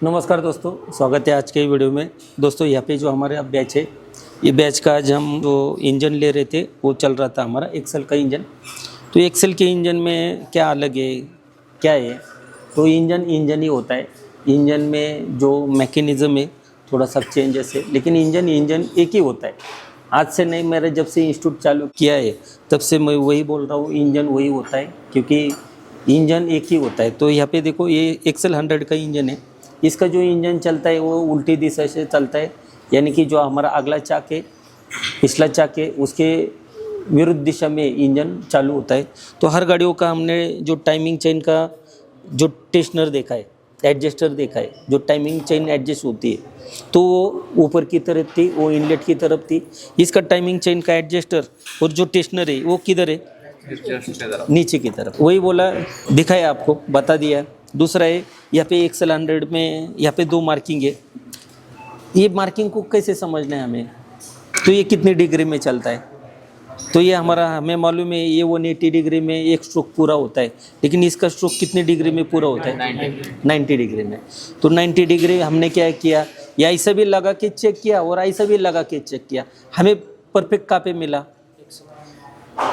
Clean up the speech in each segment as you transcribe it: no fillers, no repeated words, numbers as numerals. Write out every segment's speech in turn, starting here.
नमस्कार दोस्तों, स्वागत है आज के वीडियो में। दोस्तों यहाँ पे जो हमारे अब बैच है, ये बैच का आज हम जो इंजन ले रहे थे वो चल रहा था हमारा एक्सेल का इंजन। तो एक्सेल के इंजन में क्या अलग है, क्या है? तो इंजन ही होता है। इंजन में जो मैकेनिज़्म है थोड़ा सा चेंजेस है, लेकिन इंजन एक ही होता है। आज से नहीं, मेरे जब से इंस्टीट्यूट चालू किया है तब से मैं वही बोल रहा हूँ, इंजन वही होता है, क्योंकि इंजन एक ही होता है। तो यहाँ पे देखो, ये एक्सेल 100 का इंजन है। इसका जो इंजन चलता है वो उल्टी दिशा से चलता है, यानी कि जो हमारा अगला चाक है, पिछला चाक है, उसके विरुद्ध दिशा में इंजन चालू होता है। तो हर गाड़ियों का हमने जो टाइमिंग चेन का जो टेंशनर देखा है, एडजस्टर देखा है, जो टाइमिंग चेन एडजस्ट होती है, तो वो ऊपर की तरफ थी, वो इनलेट की तरफ थी। इसका टाइमिंग चेन का एडजस्टर और जो टेंशनर है वो किधर है? नीचे की तरफ। वही बोला, दिखाया आपको, बता दिया। दूसरा है, यहाँ पे एक्सेल 100 में यहाँ पे 2 मार्किंग है। ये मार्किंग को कैसे समझना है हमें? तो ये कितनी डिग्री में चलता है? तो ये हमें मालूम है, ये 180 डिग्री में एक स्ट्रोक पूरा होता है, लेकिन इसका स्ट्रोक कितनी डिग्री में पूरा होता है? 90 डिग्री में। तो 90 डिग्री हमने क्या किया, या ऐसा भी लगा के चेक किया और ऐसा भी लगा के चेक किया, हमें परफेक्ट कहाँ पे मिला?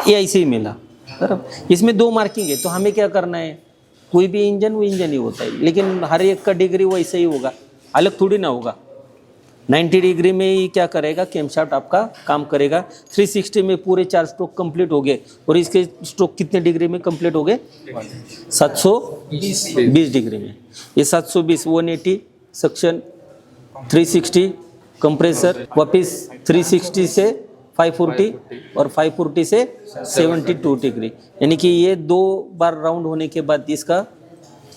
ये ऐसे ही मिला। बराबर। इसमें 2 मार्किंग है, तो हमें क्या करना है? कोई भी इंजन वो इंजन ही होता है, लेकिन हर एक का डिग्री वैसे ही होगा, अलग थोड़ी ना होगा। 90 डिग्री में ही क्या करेगा, कैमशाफ्ट आपका काम करेगा। 360 में पूरे 4 स्ट्रोक कंप्लीट हो गए, और इसके स्ट्रोक कितने डिग्री में कंप्लीट हो गए? 720 डिग्री में। ये 720, 180 सक्शन, 360 कंप्रेसर, वापस 360 से 540 और 540 से 72 डिग्री, यानी कि ये 2 बार राउंड होने के बाद इसका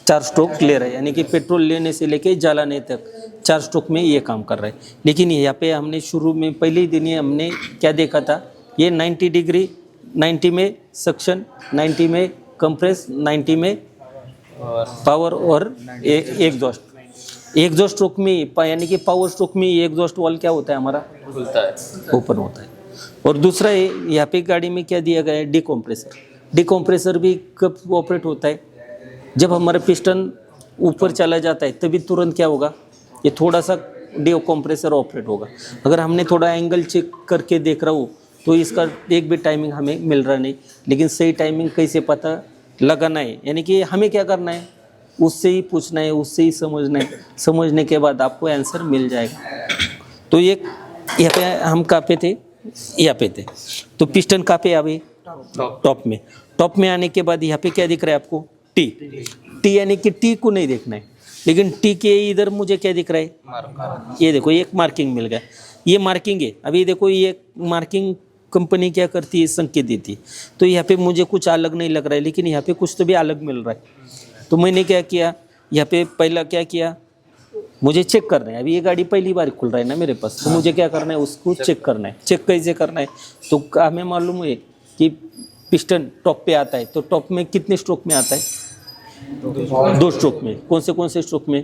4 स्ट्रोक क्लियर है, यानी कि पेट्रोल लेने से लेके जलाने तक 4 स्ट्रोक में ये काम कर रहा है। लेकिन यहाँ पे हमने शुरू में पहले ही दिन हमने क्या देखा था, ये 90 डिग्री, 90 में सक्शन, 90 में कंप्रेस, 90 में पावर और एक दो स्ट्रोक में, यानी कि पावर स्ट्रोक में एग्जॉस्ट वाल्व क्या होता है हमारा? खुलता है, ओपन होता है। और दूसरा है, यहाँ पे गाड़ी में क्या दिया गया है? डिकम्प्रेसर। डिकम्प्रेसर भी कब ऑपरेट होता है? जब हमारा पिस्टन ऊपर चला जाता है तभी तुरंत क्या होगा, ये थोड़ा सा डिकम्प्रेसर ऑपरेट होगा। अगर हमने थोड़ा एंगल चेक करके देख रहा हूँ तो इसका एक भी टाइमिंग हमें मिल रहा नहीं। लेकिन सही टाइमिंग कैसे पता लगाना है, यानी कि हमें क्या करना है, उससे ही पूछना है, उससे ही समझना है। समझने के बाद आपको आंसर मिल जाएगा। तो ये यहाँ पे हम कहाँ पे थे? यहाँ पे थे। तो पिस्टन कहाँ पे अभी? टॉप में। टॉप में आने के बाद यहाँ पे क्या दिख रहा है आपको? टी, यानी कि टी को नहीं देखना है, लेकिन टी के इधर मुझे क्या दिख रहा है? ये देखो, एक मार्किंग मिल गया। ये मार्किंग है। अभी देखो, ये मार्किंग कंपनी क्या करती है? संकेत देती है। तो यहाँ पे मुझे कुछ अलग नहीं लग रहा है, लेकिन यहाँ पे कुछ तो भी अलग मिल रहा है। तो मैंने क्या किया, यहाँ पे पहला क्या किया, मुझे चेक करना है। अभी ये गाड़ी पहली बार खुल रहा है ना मेरे पास, तो मुझे क्या करना है, उसको चेक करना है। चेक कैसे करना है? तो हमें मालूम है कि पिस्टन टॉप पे आता है, तो टॉप में कितने स्ट्रोक में आता है? 2 स्ट्रोक में। कौन से स्ट्रोक में?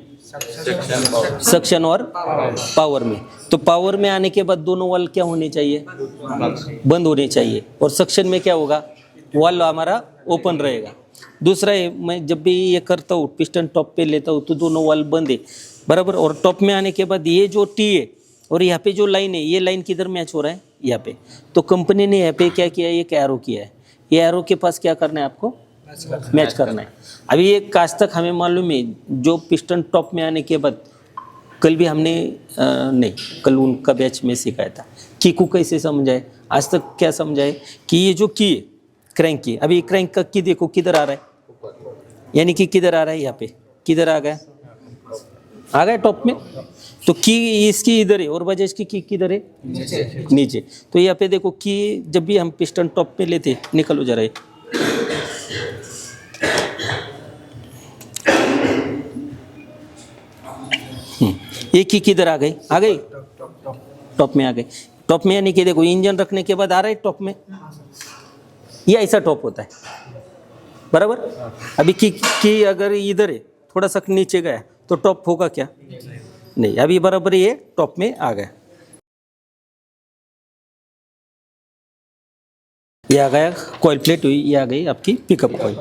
सक्शन और पावर में। तो पावर में आने के बाद दोनों वाल्व क्या होने चाहिए? बंद होने चाहिए। और सक्शन में क्या होगा? वाल्व हमारा ओपन रहेगा। दूसरा है, मैं जब भी ये करता हूँ, पिस्टन टॉप पे लेता हूँ, तो दोनों वाल्व बंद है, बराबर। और टॉप में आने के बाद ये जो टी है और यहाँ पे जो लाइन है, ये लाइन किधर मैच हो रहा है? यहाँ पे। तो कंपनी ने यहाँ पे क्या किया है, एक एरो किया है। ये एरो के पास क्या करना है आपको? मैच करना है। अभी ये आज तक हमें मालूम है, जो पिस्टन टॉप में आने के बाद, कल भी हमने नहीं, कल उनका बैच में सिखाया था की को कैसे समझाए। आज तक क्या समझाए कि ये जो की है, क्रैंक की, अभी क्रैंक का की देखो किधर आ रहा है, यानी कि किधर आ रहा है? यहाँ पे किधर आ गया? आ गया टॉप में। तो की इसकी इधर है और बजाज की किधर है? नीचे। तो यहाँ पे देखो, की जब भी हम पिस्टन टॉप पे लेते, निकलो जरा, ये की किधर आ गई? आ गई टॉप में, आ गई टॉप में, यानी कि देखो इंजन रखने के बाद आ रहा है टॉप में। ये ऐसा टॉप होता है, बराबर। अभी की अगर इधर है, थोड़ा सा नीचे गया तो टॉप होगा क्या? नहीं। अभी बराबर ये टॉप में आ गया। ये आ गया कॉइल प्लेट हुई, ये आ गई आपकी पिकअप कॉइल।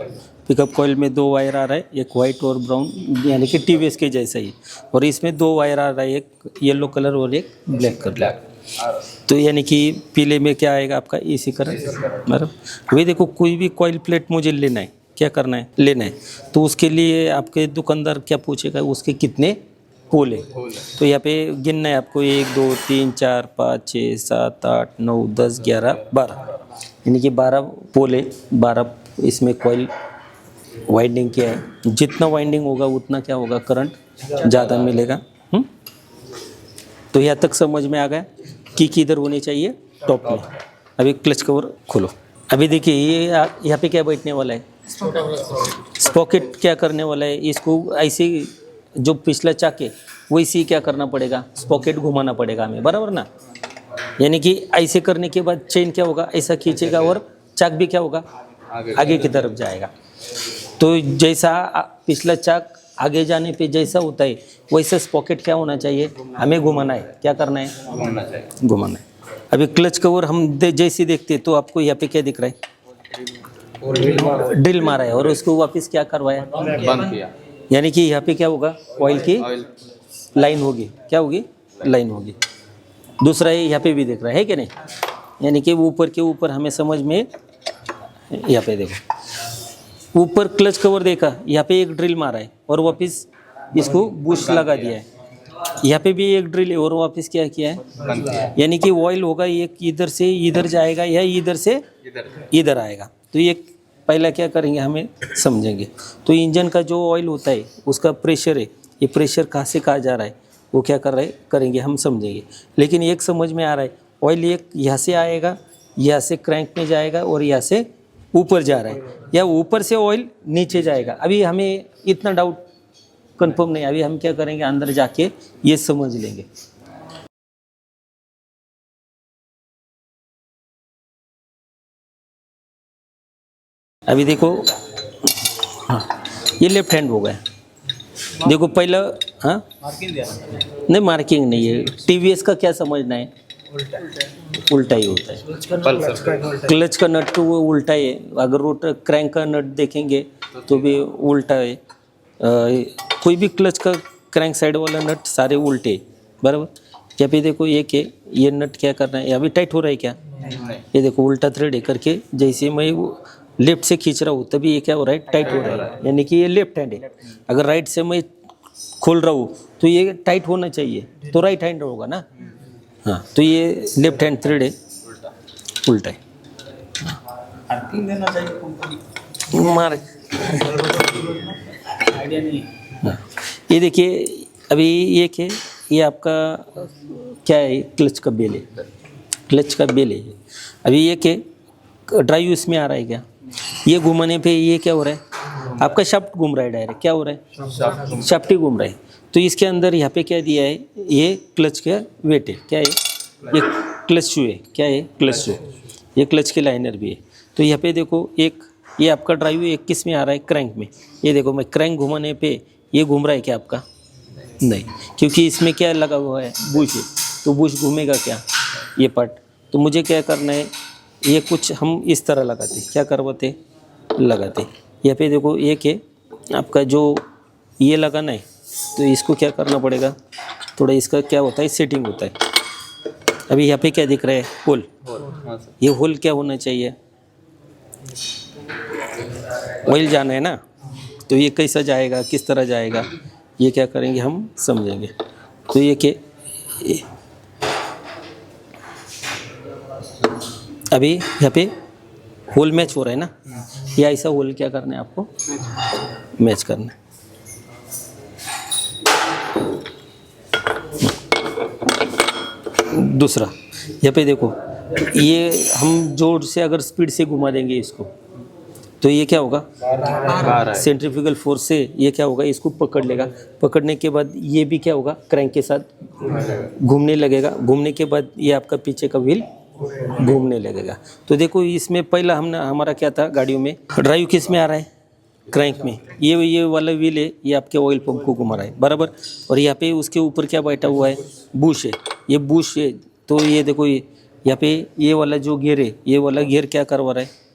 पिकअप कॉइल में 2 वायर आ रहा है, एक वाइट और ब्राउन यानी कि टीवीएस के जैसा ही, और इसमें 2 वायर आ रहा है, एक येलो कलर और एक ब्लैक कलर। तो यानी कि पीले में क्या आएगा आपका एसी करंट, मतलब वही देखो कोई भी कॉइल प्लेट मुझे लेना है, क्या करना है, लेना है, तो उसके लिए आपके दुकानदार क्या पूछेगा, उसके कितने पोल है। तो यहाँ पे गिनना है आपको 1 2 3 4 5 6 7 8 9 10 11 12, यानी कि 12 पोल है, 12 इसमें कॉइल वाइंडिंग किया है। जितना वाइंडिंग होगा उतना क्या होगा, करंट ज़्यादा मिलेगा। तो यहाँ तक समझ में आ गया कि किधर होनी चाहिए, टॉप में। अभी क्लच कवर खोलो। अभी देखिए ये यहाँ पे क्या बैठने वाला है, स्पॉकेट क्या करने वाला है, इसको ऐसे जो पिछला चाक है वैसे ही क्या करना पड़ेगा, स्पॉकेट घुमाना पड़ेगा हमें, बराबर ना। यानी कि ऐसे करने के बाद चेन क्या होगा, ऐसा खींचेगा और चाक भी क्या होगा, आगे की तरफ जाएगा। तो जैसा पिछला चाक आगे जाने पे जैसा होता है वैसे स्पॉकेट क्या होना चाहिए, हमें घुमाना है, क्या करना है, घुमाना है। अभी क्लच कवर हम जैसे देखते हैं तो आपको यहाँ पे क्या दिख रहा है, ड्रिल मारा है और उसको वापस क्या करवाया, बंद किया। यानी कि यहाँ पे क्या होगा, ऑयल की लाइन होगी, क्या होगी, लाइन होगी। दूसरा ये यहाँ पे भी दिख रहा है कि नहीं, यानी कि ऊपर के ऊपर हमें समझ में, यहाँ पे देखो ऊपर क्लच कवर देखा, यहाँ पे एक ड्रिल मारा है और वापस इसको बुश लगा दिया है, यहाँ पे भी एक ड्रिल है और वापस क्या किया है, यानी कि ऑयल होगा एक इधर से इधर जाएगा या इधर से इधर आएगा। तो ये पहला क्या करेंगे, हमें समझेंगे। तो इंजन का जो ऑयल होता है उसका प्रेशर है, ये प्रेशर कहाँ से कहाँ जा रहा है, वो क्या कर रहे करेंगे, हम समझेंगे। लेकिन एक समझ में आ रहा है, ऑयल एक यहाँ से आएगा, यहाँ से क्रैंक में जाएगा और यहाँ से ऊपर जा रहा है, या ऊपर से ऑयल नीचे जाएगा। अभी हमें इतना डाउट कंफर्म नहीं, अभी हम क्या करेंगे, अंदर जाके ये समझ लेंगे। अभी देखो, हाँ ये लेफ्ट हैंड हो गया। देखो पहला, हाँ नहीं मार्किंग नहीं है, टीवीएस का क्या समझना है, उल्टा ही होता है। क्लच का नट तो वो उल्टा है, अगर रोटर क्रैंक का नट देखेंगे तो भी उल्टा है। कोई भी क्लच का क्रैंक साइड वाला नट सारे उल्टे, बराबर। यहाँ पे देखो एक है, ये नट क्या करना है, अभी टाइट हो रहा है क्या, ये देखो उल्टा थ्रेड है करके, जैसे मैं लेफ्ट से खींच रहा हूँ तभी ये क्या हो रहा है, टाइट हो रहा है, यानी कि ये लेफ्ट हैंड है। अगर राइट से मैं खोल रहा हूँ तो ये टाइट होना चाहिए, तो राइट हैंड होगा ना। हाँ तो ये लेफ्ट हैंड थ्रेड है, उल्टा है। मार हाँ। ये देखिए अभी ये क्या, ये आपका क्या है, क्लच का बेल है, क्लच का बेल है। अभी ये क्या ड्राइव इसमें आ रहा है क्या, ये घुमाने पे ये क्या हो रहा है, आपका शाफ्ट घूम रहा है, डायरेक्ट क्या हो रहा है, शाफ्ट ही घूम रहा है। तो इसके अंदर यहाँ पे क्या दिया है, ये क्लच का वेट है, क्या है, ये क्लच शू है, क्या है, क्लच शू, ये क्लच के लाइनर भी है। तो यहाँ पे देखो एक ये आपका ड्राइव एक किस में आ रहा है, क्रैंक में। ये देखो मैं क्रैंक घुमाने पे ये घूम रहा है क्या आपका, नहीं, क्योंकि इसमें क्या लगा हुआ है, बुश है, तो बुश घूमेगा क्या, ये पार्ट। तो मुझे क्या करना है, ये कुछ हम इस तरह लगाते, क्या करवाते, लगाते। यहाँ पे देखो एक है आपका जो ये लगाना है, तो इसको क्या करना पड़ेगा, थोड़ा इसका क्या होता है, सेटिंग होता है। अभी यहाँ पे क्या दिख रहा है, होल, ये होल क्या होना चाहिए, ऑयल जाना है ना, तो ये कैसा जाएगा, किस तरह जाएगा, ये क्या करेंगे हम समझेंगे। तो ये क्या, अभी यहाँ पे होल मैच हो रहा है ना, या ऐसा होल क्या करना है आपको, मैच करना है। दूसरा यहाँ पे देखो, ये हम जोर से अगर स्पीड से घुमा देंगे इसको तो ये क्या होगा, सेंट्रीफ्यूगल फोर्स से ये क्या होगा, इसको पकड़ लेगा। पकड़ने के बाद ये भी क्या होगा, क्रैंक के साथ घूमने लगेगा। घूमने के बाद ये आपका पीछे का व्हील घूमने लगेगा। तो देखो इसमें पहला हमने हमारा क्या था, गाड़ियों में ड्राइव किस में आ रहा है, क्रैंक में। ये वाला व्हील है, ये आपके ऑयल पंप को घुमा रहा है, बराबर। और यहाँ पे उसके ऊपर क्या बैठा हुआ है, बुश है, ये बुश है। तो ये देखो यहाँ पे ये वाला जो गियर है, ये वाला गियर क्या करवा रहा है,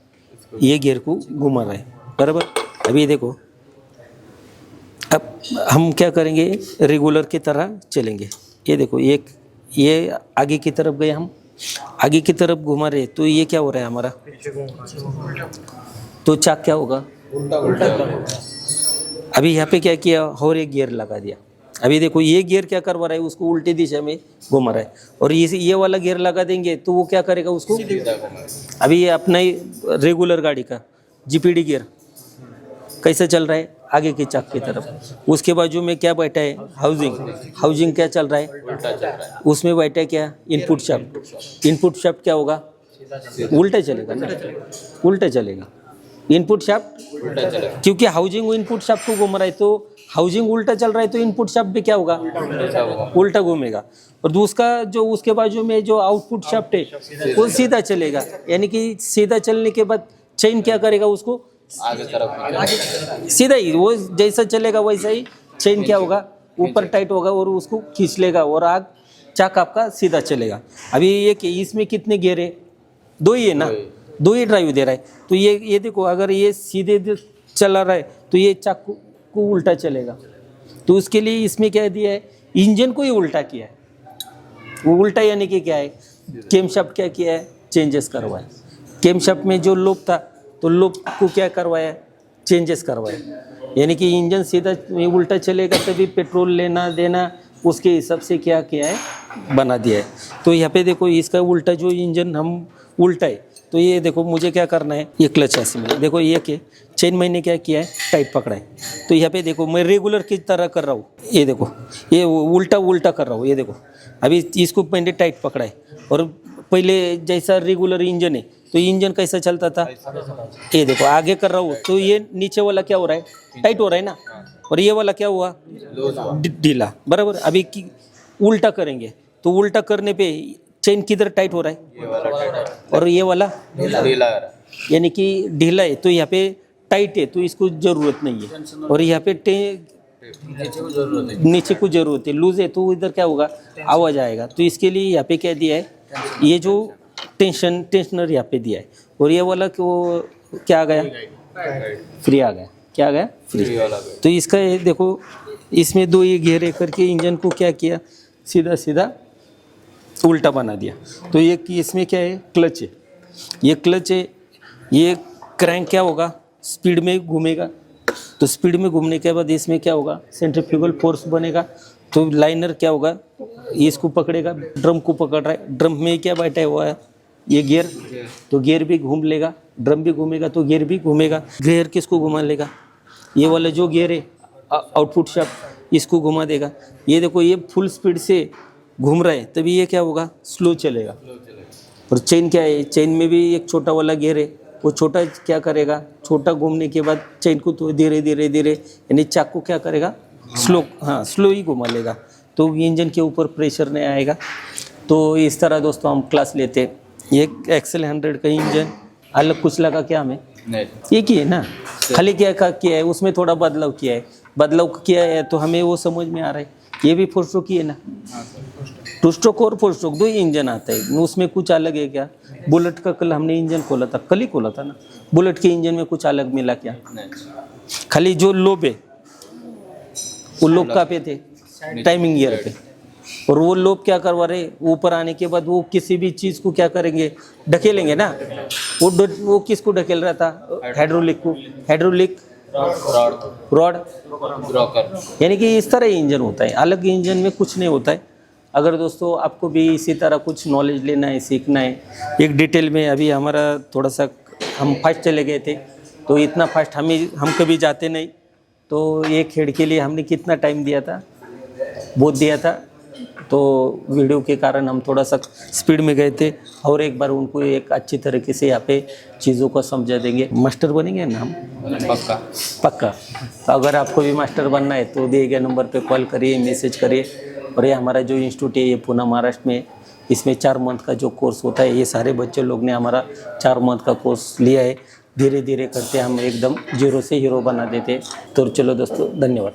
ये गियर को घुमा रहा है, बराबर। अभी देखो, अब हम क्या करेंगे, रेगुलर की तरह चलेंगे। ये देखो, ये आगे की तरफ गए, हम आगे की तरफ घुमा रहे, तो ये क्या हो रहा है हमारा, तो चाक क्या होगा, अभी यहाँ पे क्या किया, और एक गियर लगा दिया। अभी देखो, ये गियर क्या करवा रहा है, उसको उल्टी दिशा में घुमा रहा है, और ये वाला गियर लगा देंगे तो वो क्या करेगा उसको। अभी ये अपना ही रेगुलर गाड़ी का जीपीडी गियर कैसा चल रहा है, आगे के चाक की तरफ। उसके बाजू में क्या बैठा है, हाउसिंग क्या चल रहा है, उल्टा चल रहा है। उसमें बैठा है क्या, इनपुट शाफ्ट। इनपुट शाफ्ट क्या होगा, उल्टा चलेगा ना, उल्टा चलेगा इनपुट शाफ्ट, उल्टा चलेगा, क्योंकि हाउसिंग इनपुट शाफ्ट को घूम रहा है, तो हाउसिंग उल्टा चल रहा है, तो इनपुट शाफ्ट भी क्या होगा, उल्टा घूमेगा। और दूसरा जो उसके बाजू में जो आउटपुट शाफ्ट है वो सीधा चलेगा, यानी कि सीधा चलने के बाद चेन क्या करेगा उसको, आगे तरफ सीधा ही वो जैसा चलेगा वैसा ही चेन क्या होगा, ऊपर टाइट होगा और उसको खींच लेगा, और आग चाक आपका सीधा चलेगा। अभी ये कि इसमें कितने गियर है, दो ही है ना, दो ही ड्राइव दे रहा है, तो ये देखो, अगर ये सीधे चला रहा है तो ये चाक को उल्टा चलेगा। तो उसके लिए इसमें क्या दिया है, इंजन को ही उल्टा किया है। वो उल्टा यानी कि क्या है, केमशाफ्ट क्या किया है, चेंजेस करवाया। केमशाफ्ट में जो लोब था, तो लोब को क्या करवाया, चेंजेस करवाया, यानी कि इंजन सीधा उल्टा चलेगा, तभी पेट्रोल लेना देना उसके हिसाब से क्या किया है, बना दिया है। तो यहाँ पे देखो, इसका उल्टा जो इंजन हम उल्टा है, तो ये देखो मुझे क्या करना है, ये क्लच है में देखो, ये के चेन मैंने क्या किया है, टाइट पकड़ा है। तो यहाँ पे देखो, मैं रेगुलर की तरह कर रहा हूँ, ये देखो, ये उल्टा कर रहा हूँ। ये देखो, अभी इसको मैंने टाइट पकड़ा है, और पहले जैसा रेगुलर इंजन है, तो इंजन कैसा चलता था, ये देखो आगे कर रहा हूँ, तो ये नीचे वाला क्या हो रहा है, टाइट हो रहा है ना, और ये वाला क्या हुआ, ढीला, बराबर। अभी उल्टा करेंगे, तो उल्टा करने पे चेन किधर टाइट हो रहा है, और ये वाला यानी कि ढीला है, तो यहाँ पे टाइट है, तो इसको जरूरत नहीं है, और यहाँ पे नीचे को जरूरत है, लूज है, तो इधर क्या होगा, आवाज आएगा। तो इसके लिए यहाँ पे क्या दिया है, ये जो टेंशनर यहाँ पे दिया है, और ये वाला क्या आ गया, फ्री आ गया, क्या आ गया, फ्री। तो इसका ये देखो, इसमें दो ये घेरे करके इंजन को क्या किया, सीधा सीधा उल्टा बना दिया। तो ये इसमें क्या है, क्लच है, ये क्लच है, ये क्रैंक क्या होगा, स्पीड में घूमेगा, तो स्पीड में घूमने के बाद इसमें क्या होगा, सेंट्रीफ्यूगल फोर्स बनेगा, तो लाइनर क्या होगा, इसको पकड़ेगा, ड्रम को पकड़ रहा है, ड्रम में क्या बैठा हुआ है, ये गियर, तो गियर भी घूम लेगा, ड्रम भी घूमेगा तो गियर भी घूमेगा। गियर किसको घुमा लेगा, ये वाला जो गियर है आउटपुट शाफ्ट, इसको घुमा देगा। ये देखो, ये फुल स्पीड से घूम रहा है, तभी ये क्या होगा, स्लो चलेगा। और चेन क्या है, चेन में भी एक छोटा वाला गियर है, वो छोटा क्या करेगा, छोटा घूमने के बाद चेन को तो धीरे धीरे धीरे यानी चाक को क्या करेगा, स्लो, हाँ स्लो ही घुमा लेगा, तो इंजन के ऊपर प्रेशर नहीं आएगा। तो इस तरह दोस्तों हम क्लास लेते हैं। ये एक्सेल 100 का इंजन अलग कुछ लगा क्या हमें, एक ही है ना, खाली क्या किया है, उसमें थोड़ा बदलाव किया है, तो हमें वो समझ में आ रहा है। ये भी 4 स्ट्रोक ही है ना, 2 स्ट्रोक और 4 स्ट्रोक, दो ही इंजन आता है, उसमें कुछ अलग है क्या। बुलेट का कल हमने इंजन खोला था, कल ही खोला था ना, बुलेट के इंजन में कुछ अलग मिला क्या, खाली जो लोब है वो लोब का पे थे, टाइमिंग गियर पे, और वो लोब क्या करवा रहे, ऊपर आने के बाद वो किसी भी चीज़ को क्या करेंगे, ढकेलेंगे ना। वो किसको ढकेल रहा था, हाइड्रोलिक को, हाइड्रोलिक रॉड, यानी कि इस तरह इंजन होता है, अलग इंजन में कुछ नहीं होता है। अगर दोस्तों आपको भी इसी तरह कुछ नॉलेज लेना है, सीखना है एक डिटेल में, अभी हमारा थोड़ा सा हम फास्ट चले गए थे, तो इतना फास्ट हम कभी जाते नहीं, तो एक खेड़ के लिए हमने कितना टाइम दिया था, बहुत दिया था, तो वीडियो के कारण हम थोड़ा सा स्पीड में गए थे, और एक बार उनको एक अच्छी तरीके से यहाँ पे चीज़ों को समझा देंगे। मास्टर बनेंगे ना हम, पक्का। तो अगर आपको भी मास्टर बनना है तो दिए गए नंबर पे कॉल करिए, मैसेज करिए। और ये हमारा जो इंस्टीट्यूट है ये पुणे महाराष्ट्र में, इसमें 4 मंथ का जो कोर्स होता है, ये सारे बच्चे लोग ने हमारा 4 मंथ का कोर्स लिया है। धीरे धीरे करते हम एकदम जीरो से हीरो बना देते। तो चलो दोस्तों, धन्यवाद।